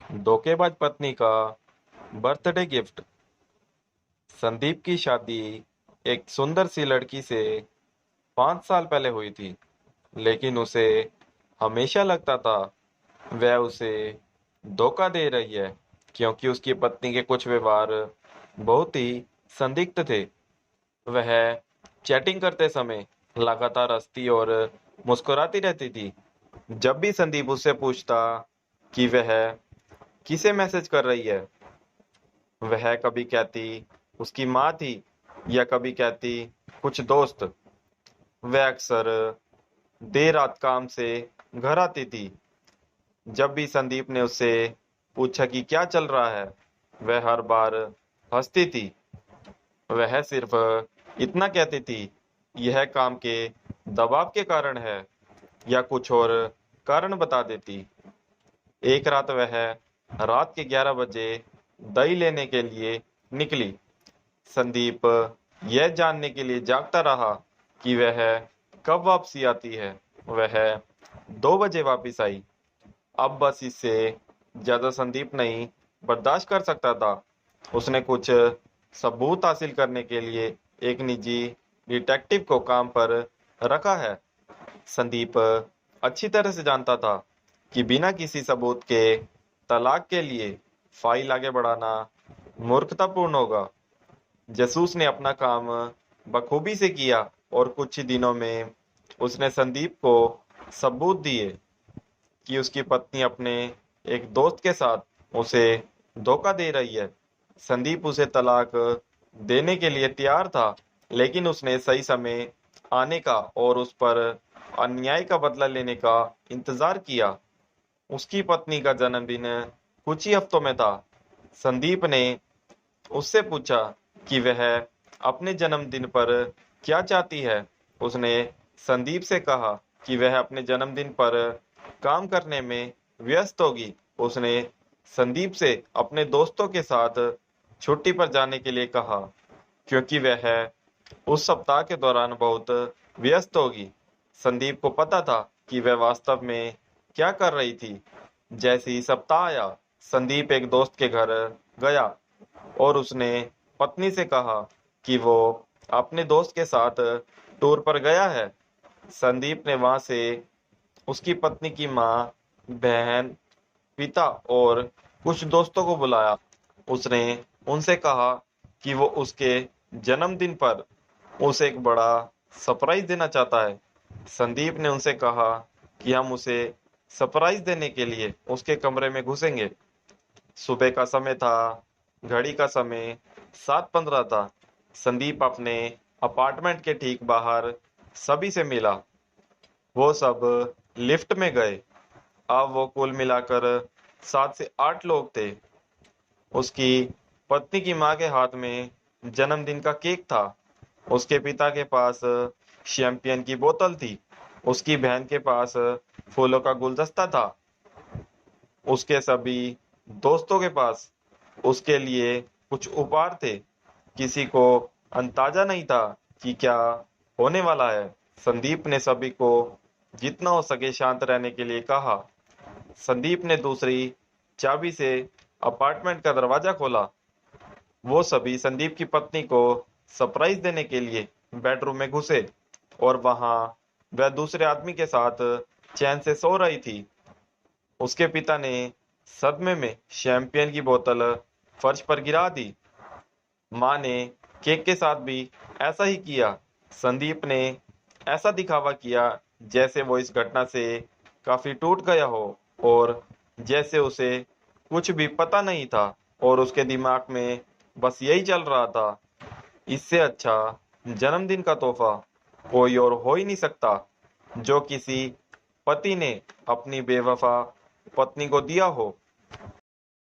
धोखेबाज पत्नी का बर्थडे गिफ्ट। संदीप की शादी एक सुंदर सी लड़की से 5 साल पहले हुई थी, लेकिन उसे हमेशा लगता था वह उसे धोखा दे रही है, क्योंकि उसकी पत्नी के कुछ व्यवहार बहुत ही संदिग्ध थे। वह चैटिंग करते समय लगातार हंसती और मुस्कुराती रहती थी। जब भी संदीप उससे पूछता कि वह किसे मैसेज कर रही है, वह कभी कहती उसकी माँ थी या कभी कहती कुछ दोस्त। वह अक्सर देर रात काम से घर आती थी। जब भी संदीप ने उससे पूछा कि क्या चल रहा है, वह हर बार हंसती थी। वह सिर्फ इतना कहती थी, यह काम के दबाव के कारण है, या कुछ और कारण बता देती। एक रात वह रात के 11 बजे दही लेने के लिए निकली। संदीप यह जानने के लिए जागता रहा कि वह कब वापसी आती है। वह 2 बजे वापस आई। अब बस इससे ज्यादा संदीप नहीं बर्दाश्त कर सकता था। उसने कुछ सबूत हासिल करने के लिए एक निजी डिटेक्टिव को काम पर रखा है। संदीप अच्छी तरह से जानता था कि बिना किसी सबूत के तलाक के लिए फाइल आगे बढ़ाना मूर्खतापूर्ण होगा। जासूस ने अपना काम बखूबी से किया और कुछ ही दिनों में उसने संदीप को सबूत दिए कि उसकी पत्नी अपने एक दोस्त के साथ उसे धोखा दे रही है। संदीप उसे तलाक देने के लिए तैयार था, लेकिन उसने सही समय आने का और उस पर अन्याय का बदला लेने का इंतजार किया। उसकी पत्नी का जन्मदिन कुछ ही हफ्तों में था। संदीप ने उससे पूछा कि वह अपने जन्मदिन पर क्या चाहती है। उसने संदीप से कहा कि वह अपने जन्मदिन पर काम करने में व्यस्त होगी। उसने संदीप से अपने दोस्तों के साथ छुट्टी पर जाने के लिए कहा, क्योंकि वह उस सप्ताह के दौरान बहुत व्यस्त होगी। संदीप को पता था कि वह वास्तव में क्या कर रही थी। जैसे ही सप्ताह आया, संदीप एक दोस्त के घर गया और उसने पत्नी से कहा कि वो अपने दोस्त के साथ टूर पर गया है। संदीप ने वहां से उसकी पत्नी की माँ, बहन, पिता और कुछ दोस्तों को बुलाया। उसने उनसे कहा कि वो उसके जन्मदिन पर उसे एक बड़ा सरप्राइज देना चाहता है। संदीप ने उनसे कहा कि हम उसे सरप्राइज देने के लिए उसके कमरे में घुसेंगे। सुबह का समय था। घड़ी का समय 7:15 था। संदीप अपने अपार्टमेंट के ठीक बाहर सभी से मिला। वो सब लिफ्ट में गए। अब वो कुल मिलाकर 7 से 8 लोग थे। उसकी पत्नी की माँ के हाथ में जन्मदिन का केक था। उसके पिता के पास शैंपियन की बोतल थी। उसकी बहन के पास फूलों का गुलदस्ता था। उसके सभी दोस्तों के पास उसके लिए कुछ उपहार थे। किसी को अंदाजा नहीं था कि क्या होने वाला है। संदीप ने सभी को जितना हो सके शांत रहने के लिए कहा। संदीप ने दूसरी चाबी से अपार्टमेंट का दरवाजा खोला। वो सभी संदीप की पत्नी को सरप्राइज देने के लिए बेडरूम में घुसे और वहां वह दूसरे आदमी के साथ चैन से सो रही थी। उसके पिता ने सदमे में शैंपियन की बोतल फर्श पर गिरा दी। माँ ने केक के साथ भी ऐसा ही किया। संदीप ने ऐसा दिखावा किया जैसे वो इस घटना से काफी टूट गया हो और जैसे उसे कुछ भी पता नहीं था और उसके दिमाग में बस यही चल रहा था। इससे अच्छा जन्मदिन का तोहफा कोई और हो ही नहीं सकता जो किसी पति ने अपनी बेवफा पत्नी को दिया हो।